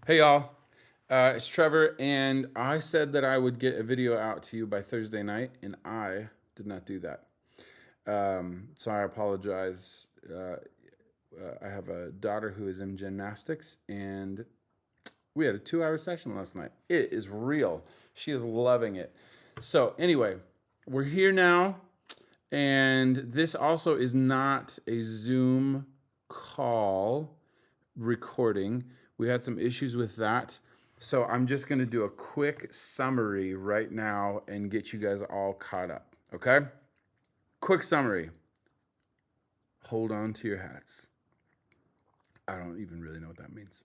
Hey y'all, it's Trevor, and I said that I would get a video out to you by Thursday night, and I did not do that. So I apologize. I have a daughter who is in gymnastics, and we had a 2 hour session last night. It is real. She is loving it. So, anyway, we're here now, and this also is not a Zoom call recording. We had some issues with that. So I'm just going to do a quick summary right now and get you guys all caught up. Okay? Quick summary. Hold on to your hats. I don't even really know what that means.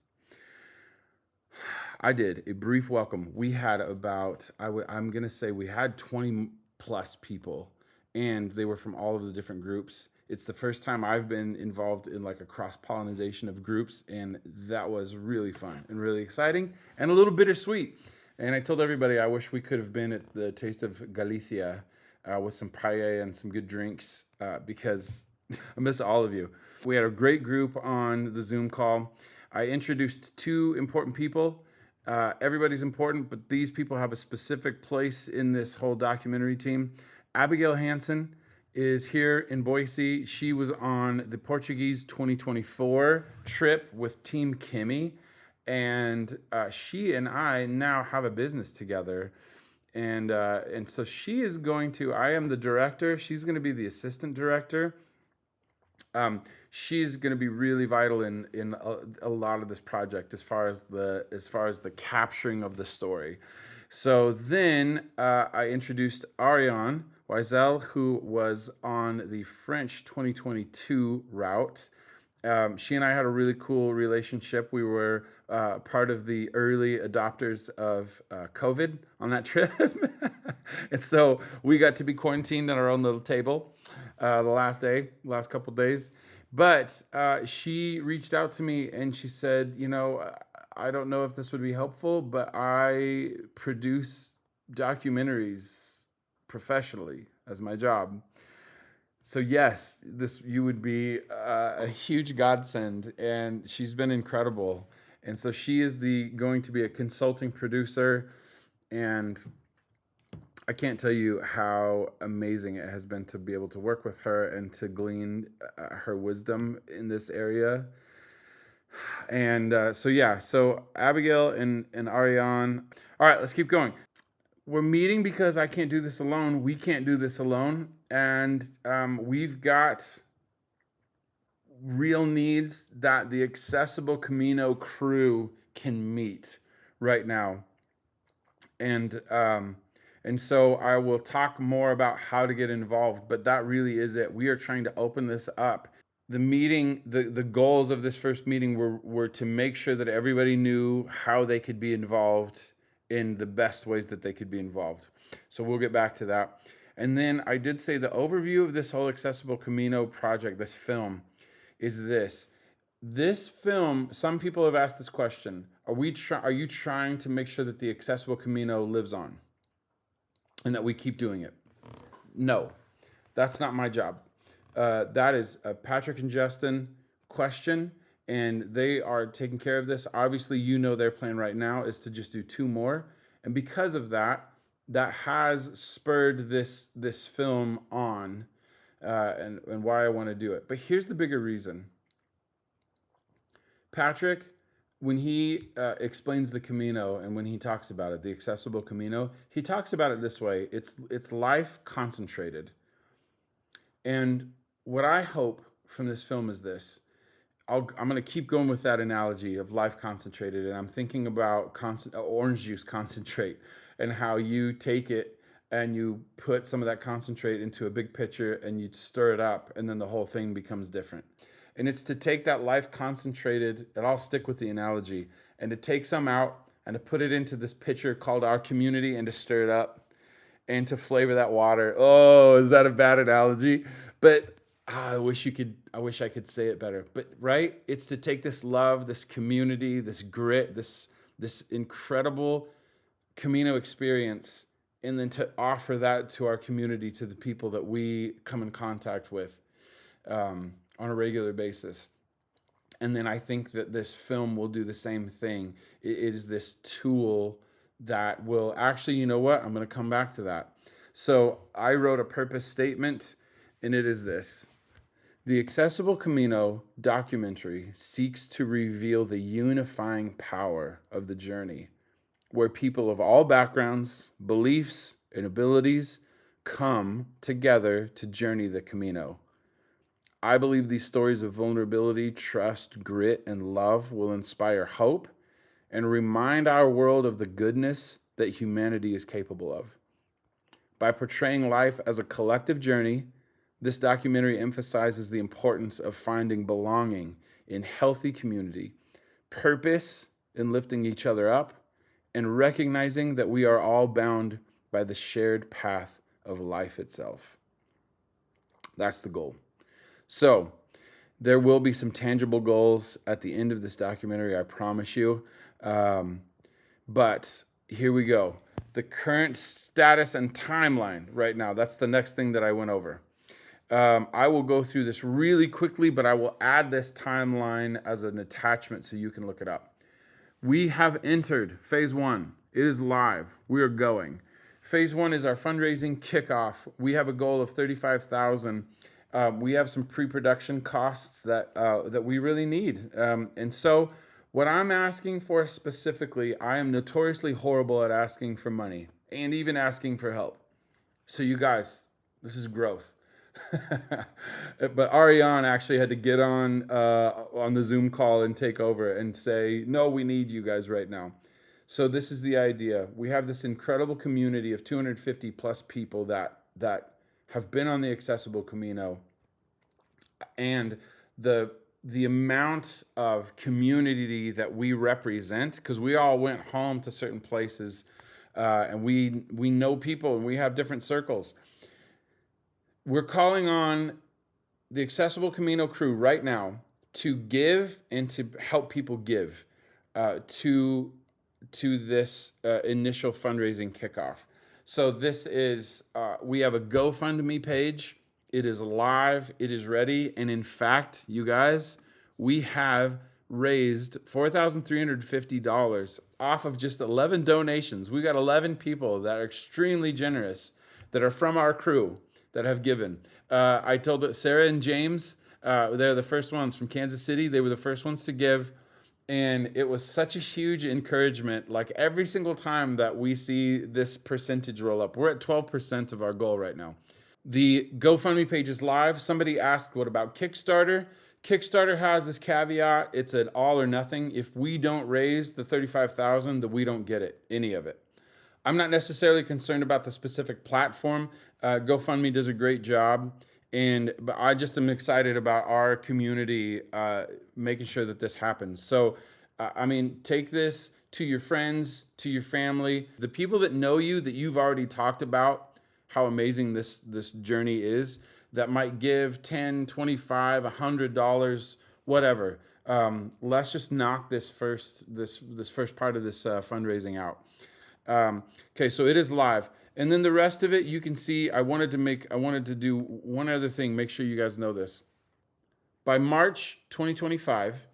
I did a brief welcome. We had about, I'm going to say we had 20 plus people, and they were from all of the different groups. It's the first time I've been involved in like a cross pollination of groups, and that was really fun and really exciting and a little bittersweet. And I told everybody I wish we could have been at the Taste of Galicia with some paella and some good drinks because I miss all of you. We had a great group on the Zoom call. I introduced two important people. Everybody's important, but these people have a specific place in this whole documentary team. Abigail Hansen is here in Boise. She was on the Portuguese 2024 trip with Team Kimmy, and she and I now have a business together. And so she is going to. I am the director. She's going to be the assistant director. She's going to be really vital in a lot of this project as far as the capturing of the story. So then I introduced Ariane Wiesel, who was on the French 2022 route. She and I had a really cool relationship. We were part of the early adopters of COVID on that trip. And so we got to be quarantined at our own little table the last couple of days. But she reached out to me and she said, I don't know if this would be helpful, but I produce documentaries professionally as my job. So yes, you would be a huge godsend, and she's been incredible. And so she is going to be a consulting producer, and I can't tell you how amazing it has been to be able to work with her and to glean her wisdom in this area. And so Abigail and Ariane. All right, let's keep going. We're meeting because I can't do this alone. We can't do this alone. And we've got real needs that the Accessible Camino crew can meet right now. And so I will talk more about how to get involved, but that really is it. We are trying to open this up. The meeting, the goals of this first meeting were to make sure that everybody knew how they could be involved in the best ways that they could be involved. So we'll get back to that. And then I did say the overview of this whole Accessible Camino project, this film, is this. This film, some people have asked this question, are you trying to make sure that the Accessible Camino lives on and that we keep doing it? No, that's not my job. That is a Patrick and Justin question, and they are taking care of this. Obviously, their plan right now is to just do 2 more. And because of that has spurred this film on and why I want to do it. But here's the bigger reason. Patrick, when he explains the Camino and when he talks about it, the Accessible Camino, he talks about it this way. It's life concentrated. And what I hope from this film is this. I'm going to keep going with that analogy of life concentrated, and I'm thinking about orange juice concentrate and how you take it and you put some of that concentrate into a big pitcher and you stir it up, and then the whole thing becomes different. And it's to take that life concentrated, and I'll stick with the analogy, and to take some out and to put it into this pitcher called our community and to stir it up and to flavor that water. Oh, is that a bad analogy? But I wish I could say it better. But right, it's to take this love, this community, this grit, this incredible Camino experience, and then to offer that to our community, to the people that we come in contact with on a regular basis. And then I think that this film will do the same thing. It is this tool that will actually, you know what? I'm going to come back to that. So I wrote a purpose statement, and it is this. The Accessible Camino documentary seeks to reveal the unifying power of the journey, where people of all backgrounds, beliefs, and abilities come together to journey the Camino. I believe these stories of vulnerability, trust, grit, and love will inspire hope and remind our world of the goodness that humanity is capable of. By portraying life as a collective journey, this documentary emphasizes the importance of finding belonging in healthy community, purpose in lifting each other up, and recognizing that we are all bound by the shared path of life itself. That's the goal. So, there will be some tangible goals at the end of this documentary, I promise you. But here we go. The current status and timeline right now, that's the next thing that I went over. I will go through this really quickly, but I will add this timeline as an attachment so you can look it up. We have entered phase 1. It is live. We are going. Phase 1 is our fundraising kickoff. We have a goal of $35,000. We have some pre-production costs that we really need. And so what I'm asking for specifically, I am notoriously horrible at asking for money and even asking for help. So you guys, this is growth. But Ariane actually had to get on the Zoom call and take over and say, no, we need you guys right now. So this is the idea. We have this incredible community of 250 plus people that have been on the Accessible Camino, and the amount of community that we represent, because we all went home to certain places, and we know people and we have different circles. We're calling on the Accessible Camino crew right now to give and to help people give to this initial fundraising kickoff. So this is, we have a GoFundMe page. It is live. It is ready. And in fact, you guys, we have raised $4,350 off of just 11 donations. We got 11 people that are extremely generous that are from our crew that have given. I told that Sarah and James, they're the first ones from Kansas City. They were the first ones to give. And it was such a huge encouragement. Like every single time that we see this percentage roll up, we're at 12% of our goal right now. The GoFundMe page is live. Somebody asked, what about Kickstarter? Kickstarter has this caveat. It's an all or nothing. If we don't raise the $35,000, then we don't get it, any of it. I'm not necessarily concerned about the specific platform. GoFundMe does a great job. But I just am excited about our community making sure that this happens. So, I mean, take this to your friends, to your family, the people that know you, that you've already talked about how amazing this journey is, that might give $10, $25, $100, whatever. Let's just knock this first part of this fundraising out. Okay, so it is live. And then the rest of it, you can see, I wanted to do one other thing. Make sure you guys know this. By March 2025,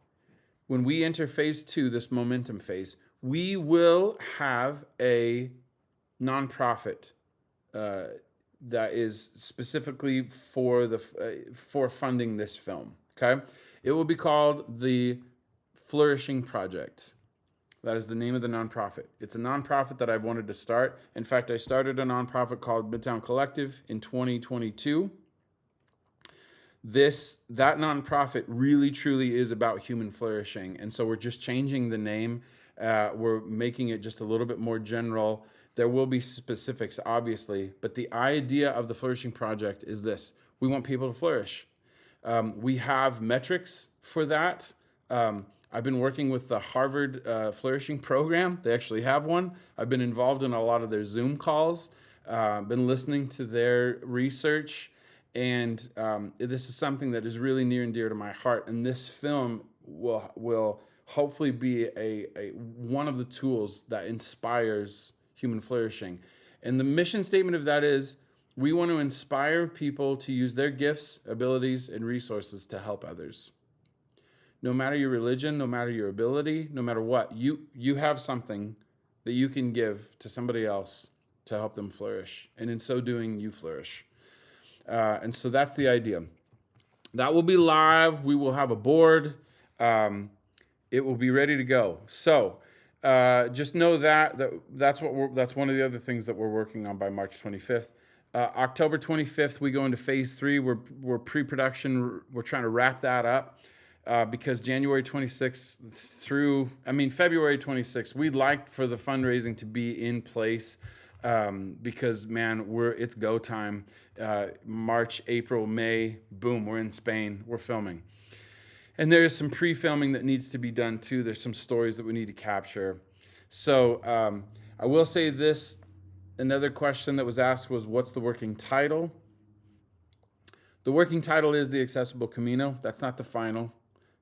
when we enter phase 2, this momentum phase, we will have a nonprofit that is specifically for funding this film. Okay, it will be called the Flourishing Project. That is the name of the nonprofit. It's a nonprofit that I've wanted to start. In fact, I started a nonprofit called Midtown Collective in 2022. That nonprofit really, truly is about human flourishing. And so we're just changing the name. We're making it just a little bit more general. There will be specifics, obviously, but the idea of the Flourishing Project is this. We want people to flourish. We have metrics for that. I've been working with the Harvard Flourishing Program. They actually have one. I've been involved in a lot of their Zoom calls, been listening to their research, and this is something that is really near and dear to my heart. And this film will hopefully be one of the tools that inspires human flourishing. And the mission statement of that is, we want to inspire people to use their gifts, abilities, and resources to help others. no matter your religion, no matter your ability, no matter what, you have something that you can give to somebody else to help them flourish. And in so doing, you flourish. And so that's the idea. That will be live. We will have a board. It will be ready to go. So just know that's one of the other things that we're working on by March 25th. October 25th, we go into phase 3. We're pre-production. We're trying to wrap that up because January 26th through, February 26th, we'd like for the fundraising to be in place because, man, it's go time. March, April, May, boom, we're in Spain. We're filming. And there's some pre-filming that needs to be done too. There's some stories that we need to capture. So I will say this. Another question that was asked was, what's the working title? The working title is The Accessible Camino. That's not the final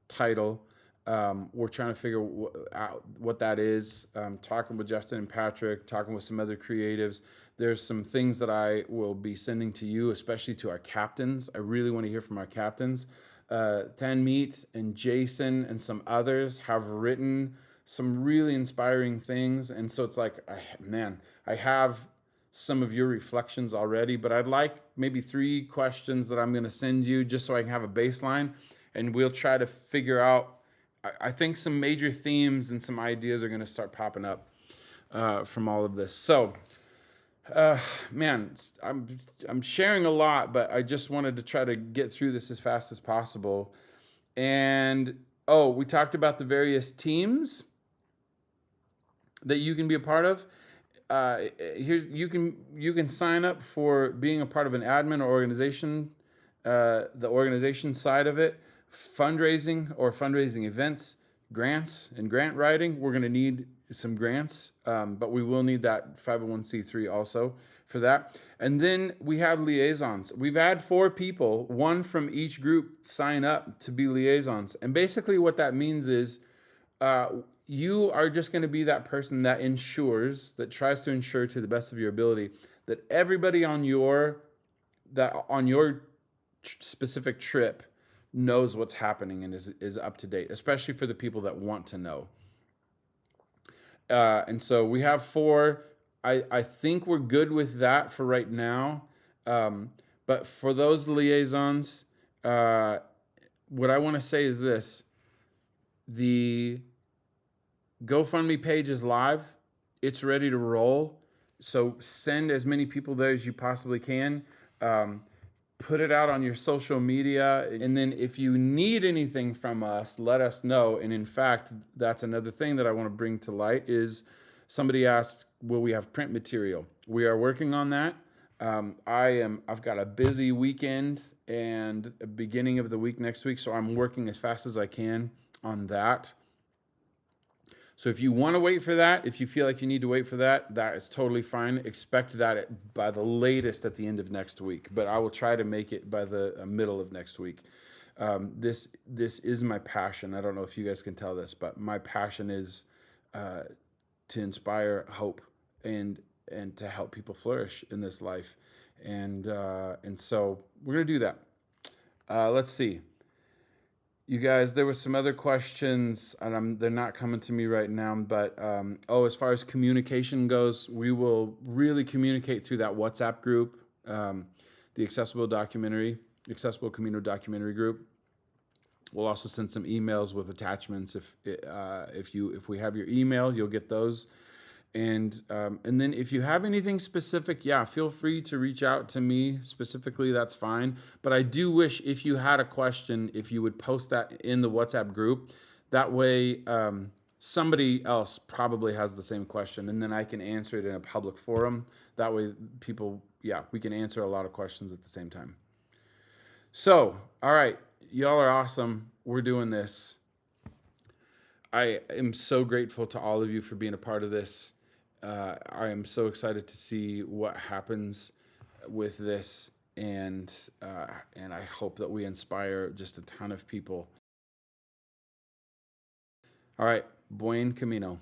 title. We're trying to figure out what that is. Talking with Justin and Patrick, talking with some other creatives. There's some things that I will be sending to you, especially to our captains. I really want to hear from our captains. Tanmeet and Jason and some others have written some really inspiring things. And so it's like, I have some of your reflections already, but I'd like maybe 3 questions that I'm going to send you just so I can have a baseline. And we'll try to figure out, I think some major themes and some ideas are going to start popping up from all of this. So, I'm sharing a lot, but I just wanted to try to get through this as fast as possible. And we talked about the various teams that you can be a part of. You can sign up for being a part of an admin or organization, the organization side of it, fundraising or fundraising events, grants and grant writing. We're going to need some grants, but we will need that 501c3 also for that. And then we have liaisons. We've had 4 people, 1 from each group, sign up to be liaisons. And basically what that means is you are just going to be that person that tries to ensure to the best of your ability that everybody on your specific trip knows what's happening and is up to date, especially for the people that want to know. And so we have 4. I think we're good with that for right now. But for those liaisons, what I want to say is this. The GoFundMe page is live. It's ready to roll. So send as many people there as you possibly can. Put it out on your social media. And then if you need anything from us, let us know. And in fact, that's another thing that I want to bring to light is somebody asked, will we have print material? We are working on that. I've got a busy weekend and a beginning of the week next week. So I'm working as fast as I can on that. So if you want to wait for that, if you feel like you need to wait for that, that is totally fine. Expect that by the latest at the end of next week, but I will try to make it by the middle of next week. This is my passion. I don't know if you guys can tell this, but my passion is to inspire hope and to help people flourish in this life, and so we're gonna do that. Let's see. You guys, there were some other questions, and they're not coming to me right now, but as far as communication goes, we will really communicate through that WhatsApp group, the Accessible Camino documentary group. We'll also send some emails with attachments. If we have your email, you'll get those. And then if you have anything specific, feel free to reach out to me specifically. That's fine. But I do wish if you had a question, if you would post that in the WhatsApp group. That way, somebody else probably has the same question, and then I can answer it in a public forum. That way, we can answer a lot of questions at the same time. So, all right, y'all are awesome. We're doing this. I am so grateful to all of you for being a part of this. I am so excited to see what happens with this, and I hope that we inspire just a ton of people. All right, buen camino.